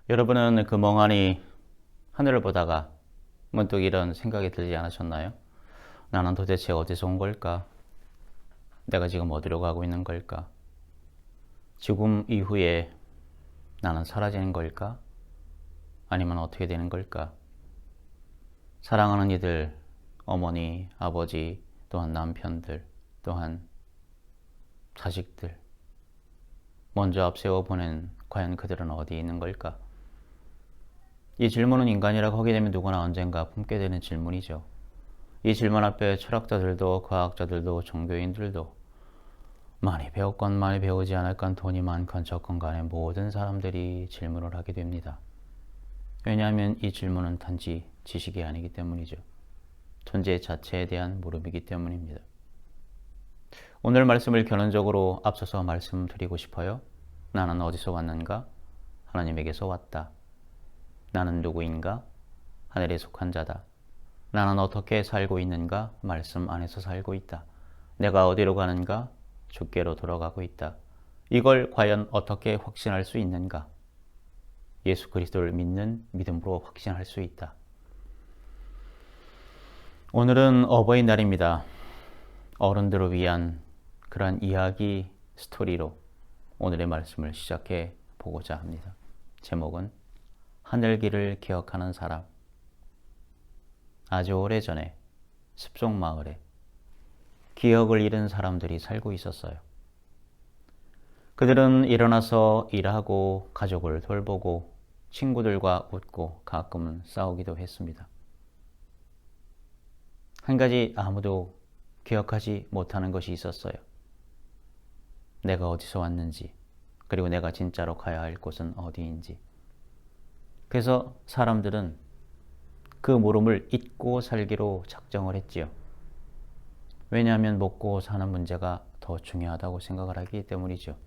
여러분은 그 멍하니 하늘을 보다가 문득 이런 생각이 들지 않으셨나요? 나는 도대체 어디서 온 걸까? 내가 지금 어디로 가고 있는 걸까? 죽음 이후에 나는 사라지는 걸까? 아니면 어떻게 되는 걸까? 사랑하는 이들, 어머니, 아버지, 또한 남편들, 또한 자식들, 먼저 앞세워 보낸 과연 그들은 어디 있는 걸까? 이 질문은 인간이라고 하게 되면 누구나 언젠가 품게 되는 질문이죠. 이 질문 앞에 철학자들도 과학자들도 종교인들도 많이 배웠건 많이 배우지 않을건 돈이 많건 적건 간에 모든 사람들이 질문을 하게 됩니다. 왜냐하면 이 질문은 단지 지식이 아니기 때문이죠. 존재 자체에 대한 물음이기 때문입니다. 오늘 말씀을 결론적으로 앞서서 말씀드리고 싶어요. 나는 어디서 왔는가? 하나님에게서 왔다. 나는 누구인가? 하늘에 속한 자다. 나는 어떻게 살고 있는가? 말씀 안에서 살고 있다. 내가 어디로 가는가? 주께로 돌아가고 있다. 이걸 과연 어떻게 확신할 수 있는가? 예수 그리스도를 믿는 믿음으로 확신할 수 있다. 오늘은 어버이날입니다. 어른들을 위한 그러한 이야기 스토리로 오늘의 말씀을 시작해 보고자 합니다. 제목은 하늘길을 기억하는 사람. 아주 오래전에 습속 마을에 기억을 잃은 사람들이 살고 있었어요. 그들은 일어나서 일하고 가족을 돌보고 친구들과 웃고 가끔은 싸우기도 했습니다. 한 가지 아무도 기억하지 못하는 것이 있었어요. 내가 어디서 왔는지, 그리고 내가 진짜로 가야 할 곳은 어디인지. 그래서 사람들은 그 물음을 잊고 살기로 작정을 했지요. 왜냐하면 먹고 사는 문제가 더 중요하다고 생각을 하기 때문이죠.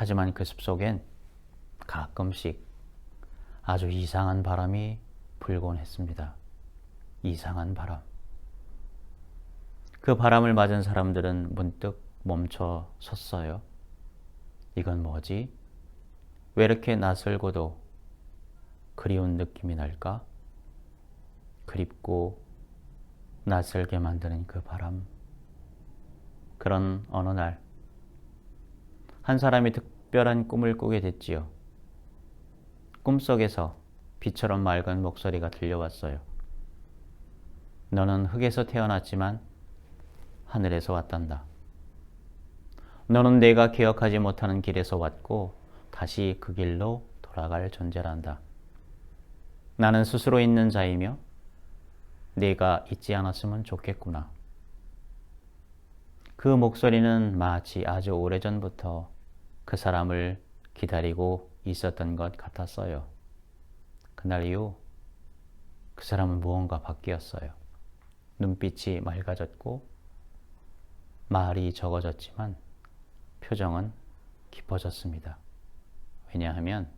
하지만 그 숲속엔 가끔씩 아주 이상한 바람이 불곤 했습니다. 이상한 바람. 그 바람을 맞은 사람들은 문득 멈춰 섰어요. 이건 뭐지? 왜 이렇게 낯설고도 그리운 느낌이 날까? 그립고 낯설게 만드는 그 바람. 그런 어느 날, 한 사람이 특별한 꿈을 꾸게 됐지요. 꿈속에서 비처럼 맑은 목소리가 들려왔어요. 너는 흙에서 태어났지만 하늘에서 왔단다. 너는 내가 기억하지 못하는 길에서 왔고 다시 그 길로 돌아갈 존재란다. 나는 스스로 있는 자이며 네가 잊지 않았으면 좋겠구나. 그 목소리는 마치 아주 오래전부터 그 사람을 기다리고 있었던 것 같았어요. 그날 이후 그 사람은 무언가 바뀌었어요. 눈빛이 맑아졌고 말이 적어졌지만 표정은 깊어졌습니다. 왜냐하면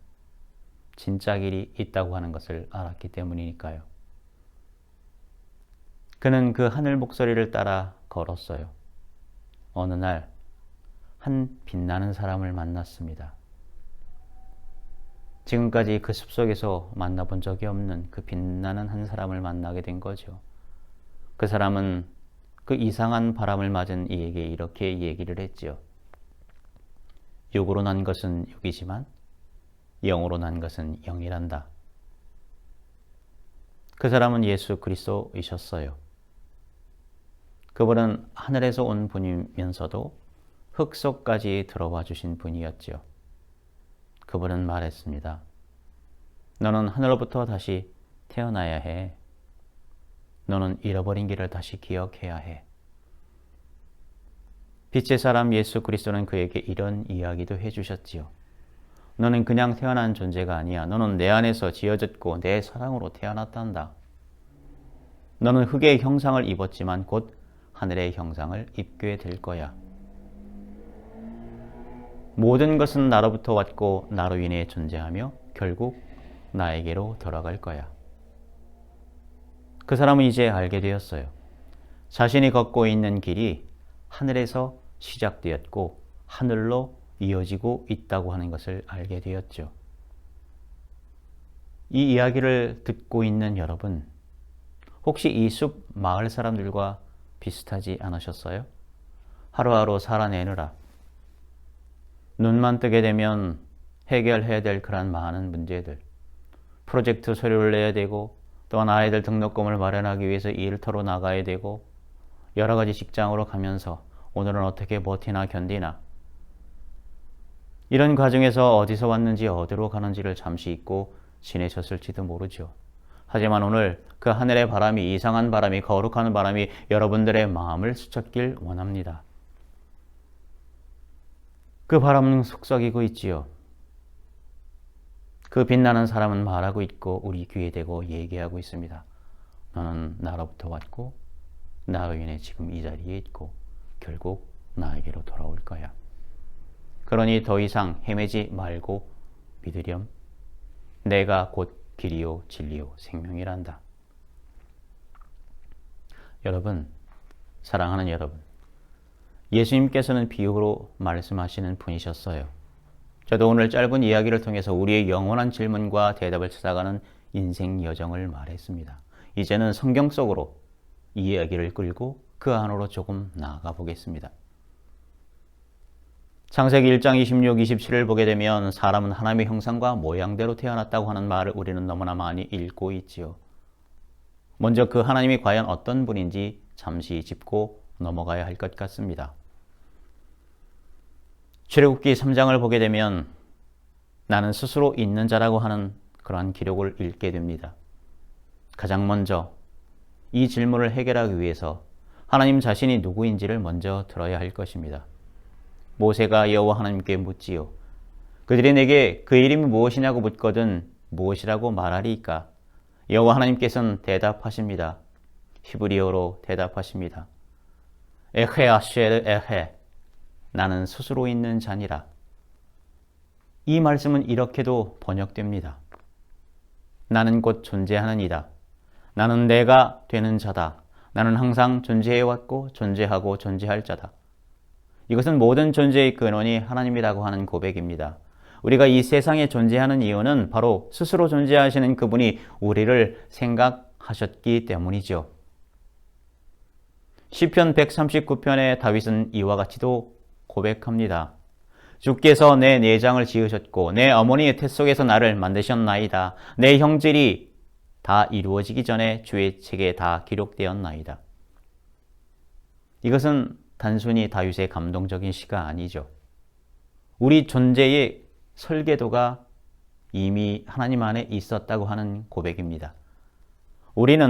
진짜 길이 있다고 하는 것을 알았기 때문이니까요. 그는 그 하늘 목소리를 따라 걸었어요. 어느 날 한 빛나는 사람을 만났습니다. 지금까지 그 숲속에서 만나본 적이 없는 그 빛나는 한 사람을 만나게 된 거죠. 그 사람은 그 이상한 바람을 맞은 이에게 이렇게 얘기를 했지요. 육으로 난 것은 육이지만 영으로 난 것은 영이란다. 그 사람은 예수 그리스도이셨어요. 그분은 하늘에서 온 분이면서도 흙 속까지 들어와 주신 분이었지요. 그분은 말했습니다. 너는 하늘로부터 다시 태어나야 해. 너는 잃어버린 길을 다시 기억해야 해. 빛의 사람 예수 그리스도는 그에게 이런 이야기도 해주셨지요. 너는 그냥 태어난 존재가 아니야. 너는 내 안에서 지어졌고 내 사랑으로 태어났단다. 너는 흙의 형상을 입었지만 곧 하늘의 형상을 입게 될 거야. 모든 것은 나로부터 왔고 나로 인해 존재하며 결국 나에게로 돌아갈 거야. 그 사람은 이제 알게 되었어요. 자신이 걷고 있는 길이 하늘에서 시작되었고 하늘로 이어지고 있다고 하는 것을 알게 되었죠. 이 이야기를 듣고 있는 여러분, 혹시 이 숲 마을 사람들과 비슷하지 않으셨어요? 하루하루 살아내느라 눈만 뜨게 되면 해결해야 될 그런 많은 문제들, 프로젝트 서류를 내야 되고 또한 아이들 등록금을 마련하기 위해서 일터로 나가야 되고 여러 가지 직장으로 가면서 오늘은 어떻게 버티나 견디나 이런 과정에서 어디서 왔는지 어디로 가는지를 잠시 잊고 지내셨을지도 모르죠. 하지만 오늘 그 하늘의 바람이, 이상한 바람이, 거룩한 바람이 여러분들의 마음을 스쳤길 원합니다. 그 바람은 속삭이고 있지요. 그 빛나는 사람은 말하고 있고 우리 귀에 대고 얘기하고 있습니다. 너는 나로부터 왔고 나로 인해 지금 이 자리에 있고 결국 나에게로 돌아올 거야. 그러니 더 이상 헤매지 말고 믿으렴. 내가 곧 길이요 진리요 생명이란다. 여러분, 사랑하는 여러분, 예수님께서는 비유로 말씀하시는 분이셨어요. 저도 오늘 짧은 이야기를 통해서 우리의 영원한 질문과 대답을 찾아가는 인생 여정을 말했습니다. 이제는 성경 속으로 이 이야기를 끌고 그 안으로 조금 나아가 보겠습니다. 창세기 1장 26, 27을 보게 되면 사람은 하나님의 형상과 모양대로 태어났다고 하는 말을 우리는 너무나 많이 읽고 있지요. 먼저 그 하나님이 과연 어떤 분인지 잠시 짚고 넘어가야 할 것 같습니다. 출애굽기 3장을 보게 되면 나는 스스로 있는 자라고 하는 그러한 기록을 읽게 됩니다. 가장 먼저 이 질문을 해결하기 위해서 하나님 자신이 누구인지를 먼저 들어야 할 것입니다. 모세가 여호와 하나님께 묻지요. 그들이 내게 그 이름이 무엇이냐고 묻거든 무엇이라고 말하리이까? 여호와 하나님께서는 대답하십니다. 히브리어로 대답하십니다. 에헤 아쉐르 에헤, 나는 스스로 있는 자니라. 이 말씀은 이렇게도 번역됩니다. 나는 곧 존재하는 이다. 나는 내가 되는 자다. 나는 항상 존재해왔고 존재하고 존재할 자다. 이것은 모든 존재의 근원이 하나님이라고 하는 고백입니다. 우리가 이 세상에 존재하는 이유는 바로 스스로 존재하시는 그분이 우리를 생각하셨기 때문이죠. 시편 139편의 다윗은 이와 같이도 고백합니다. 주께서 내 내장을 지으셨고 내 어머니의 태 속에서 나를 만드셨나이다. 내 형질이 다 이루어지기 전에 주의 책에 다 기록되었나이다. 이것은 단순히 다윗의 감동적인 시가 아니죠. 우리 존재의 설계도가 이미 하나님 안에 있었다고 하는 고백입니다.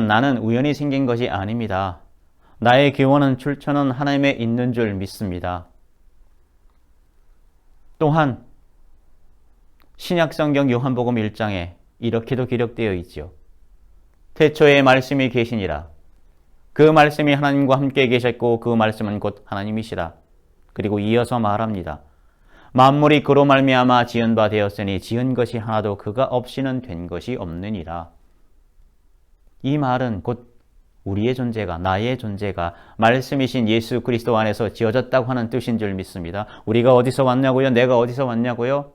나는 우연히 생긴 것이 아닙니다. 나의 기원은 출처는 하나님에 있는 줄 믿습니다. 또한 신약성경 요한복음 1장에 이렇게도 기록되어 있죠. 태초에 말씀이 계시니라. 그 말씀이 하나님과 함께 계셨고 그 말씀은 곧 하나님이시라. 그리고 이어서 말합니다. 만물이 그로 말미암아 지은 바 되었으니 지은 것이 하나도 그가 없이는 된 것이 없느니라. 이 말은 곧 우리의 존재가, 나의 존재가 말씀이신 예수 그리스도 안에서 지어졌다고 하는 뜻인 줄 믿습니다. 우리가 어디서 왔냐고요? 내가 어디서 왔냐고요?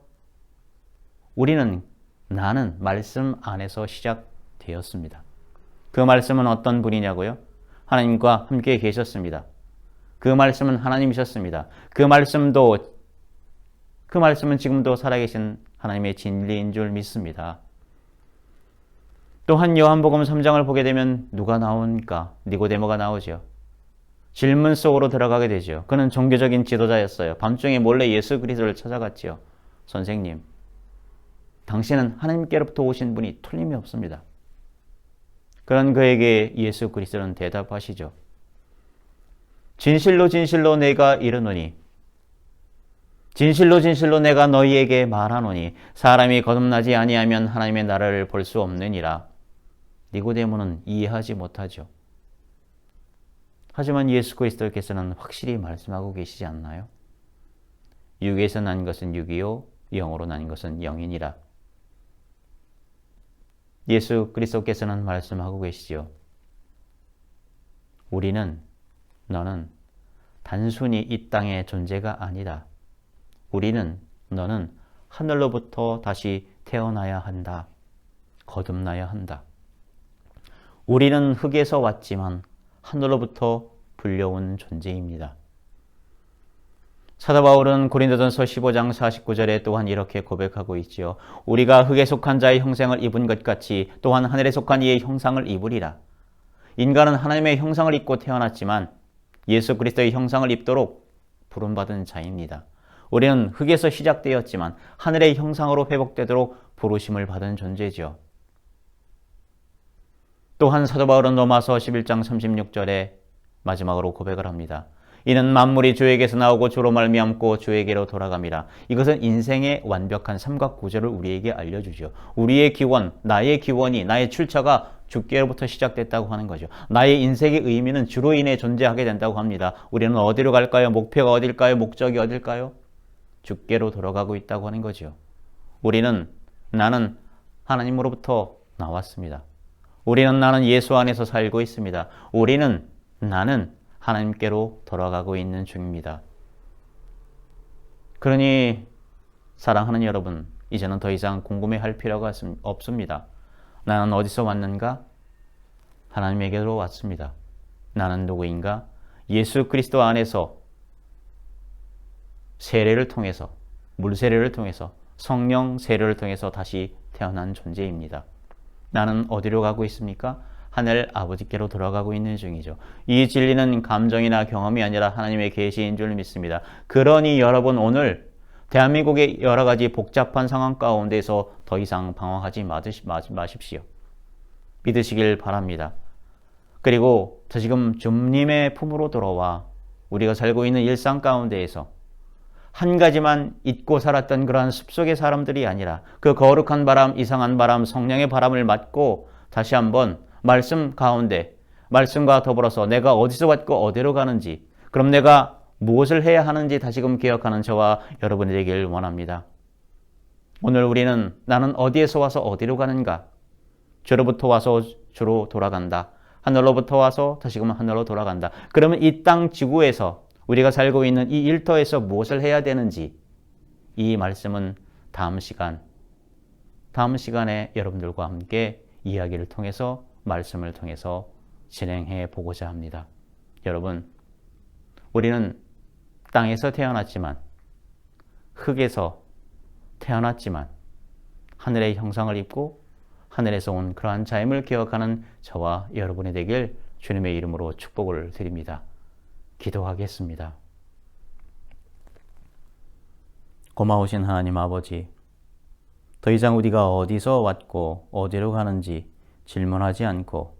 나는 말씀 안에서 시작되었습니다. 그 말씀은 어떤 분이냐고요? 하나님과 함께 계셨습니다. 그 말씀은 하나님이셨습니다. 그 말씀은 지금도 살아계신 하나님의 진리인 줄 믿습니다. 또한 요한복음 3장을 보게 되면 누가 나오니까? 니고데모가 나오죠. 질문 속으로 들어가게 되죠. 그는 종교적인 지도자였어요. 밤중에 몰래 예수 그리스도를 찾아갔지요. 선생님, 당신은 하나님께로부터 오신 분이 틀림이 없습니다. 그런 그에게 예수 그리스도는 대답하시죠. 진실로 진실로 내가 이르노니, 진실로 진실로 내가 너희에게 말하노니 사람이 거듭나지 아니하면 하나님의 나라를 볼 수 없느니라. 니고데모는 이해하지 못하죠. 하지만 예수 그리스도께서는 확실히 말씀하고 계시지 않나요? 육에서 난 것은 육이요 영으로 난 것은 영이니라. 예수 그리스도께서는 말씀하고 계시죠. 너는 단순히 이 땅의 존재가 아니다. 너는 하늘로부터 다시 태어나야 한다. 거듭나야 한다. 우리는 흙에서 왔지만 하늘로부터 불려온 존재입니다. 사도 바울은 고린도전서 15장 49절에 또한 이렇게 고백하고 있지요. 우리가 흙에 속한 자의 형상을 입은 것 같이 또한 하늘에 속한 이의 형상을 입으리라. 인간은 하나님의 형상을 입고 태어났지만 예수 그리스도의 형상을 입도록 부름받은 자입니다. 우리는 흙에서 시작되었지만 하늘의 형상으로 회복되도록 부르심을 받은 존재죠. 또한 사도 바울은 로마서 11장 36절에 마지막으로 고백을 합니다. 이는 만물이 주에게서 나오고 주로 말미암고 주에게로 돌아감이라. 이것은 인생의 완벽한 삼각구조를 우리에게 알려주죠. 우리의 기원, 나의 기원이, 나의 출처가 주께로부터 시작됐다고 하는 거죠. 나의 인생의 의미는 주로 인해 존재하게 된다고 합니다. 우리는 어디로 갈까요? 목표가 어딜까요? 목적이 어딜까요? 주께로 돌아가고 있다고 하는 거죠. 나는 하나님으로부터 나왔습니다. 나는 예수 안에서 살고 있습니다. 나는 하나님께로 돌아가고 있는 중입니다. 그러니 사랑하는 여러분, 이제는 더 이상 궁금해할 필요가 없습니다. 나는 어디서 왔는가? 하나님에게로 왔습니다. 나는 누구인가? 예수 그리스도 안에서 세례를 통해서, 물세례를 통해서, 성령 세례를 통해서 다시 태어난 존재입니다. 나는 어디로 가고 있습니까? 하늘 아버지께로 돌아가고 있는 중이죠. 이 진리는 감정이나 경험이 아니라 하나님의 계시인 줄 믿습니다. 그러니 여러분, 오늘 대한민국의 여러 가지 복잡한 상황 가운데서 더 이상 방황하지 마십시오. 믿으시길 바랍니다. 그리고 지금 주님의 품으로 돌아와 우리가 살고 있는 일상 가운데에서 한 가지만 잊고 살았던 그러한 숲속의 사람들이 아니라 그 거룩한 바람, 이상한 바람, 성령의 바람을 맞고 다시 한번 말씀 가운데, 말씀과 더불어서 내가 어디서 왔고 어디로 가는지, 그럼 내가 무엇을 해야 하는지 다시금 기억하는 저와 여러분이 되길 원합니다. 오늘 나는 어디에서 와서 어디로 가는가? 주로부터 와서 주로 돌아간다. 하늘로부터 와서 다시금 하늘로 돌아간다. 그러면 이 땅 지구에서 우리가 살고 있는 이 일터에서 무엇을 해야 되는지, 이 말씀은 다음 시간에 여러분들과 함께 이야기를 통해서, 말씀을 통해서 진행해 보고자 합니다. 여러분, 우리는 땅에서 태어났지만, 흙에서 태어났지만 하늘의 형상을 입고 하늘에서 온 그러한 자임을 기억하는 저와 여러분이 되길 주님의 이름으로 축복을 드립니다. 기도하겠습니다. 고마우신 하나님 아버지, 더 이상 우리가 어디서 왔고 어디로 가는지 질문하지 않고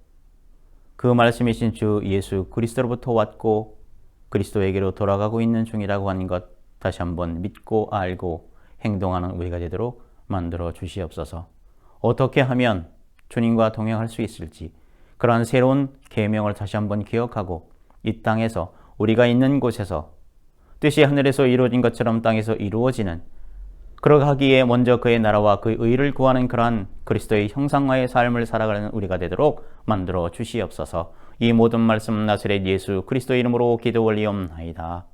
그 말씀이신 주 예수 그리스도로부터 왔고 그리스도에게로 돌아가고 있는 중이라고 하는 것 다시 한번 믿고 알고 행동하는 우리가 되도록 만들어 주시옵소서. 어떻게 하면 주님과 동행할 수 있을지 그러한 새로운 계명을 다시 한번 기억하고 이 땅에서 우리가 있는 곳에서 뜻이 하늘에서 이루어진 것처럼 땅에서 이루어지는, 그러하기에 먼저 그의 나라와 그의 의를 구하는 그러한 그리스도의 형상화의 삶을 살아가는 우리가 되도록 만들어 주시옵소서. 이 모든 말씀 나사렛 예수 그리스도 이름으로 기도 올리옵나이다.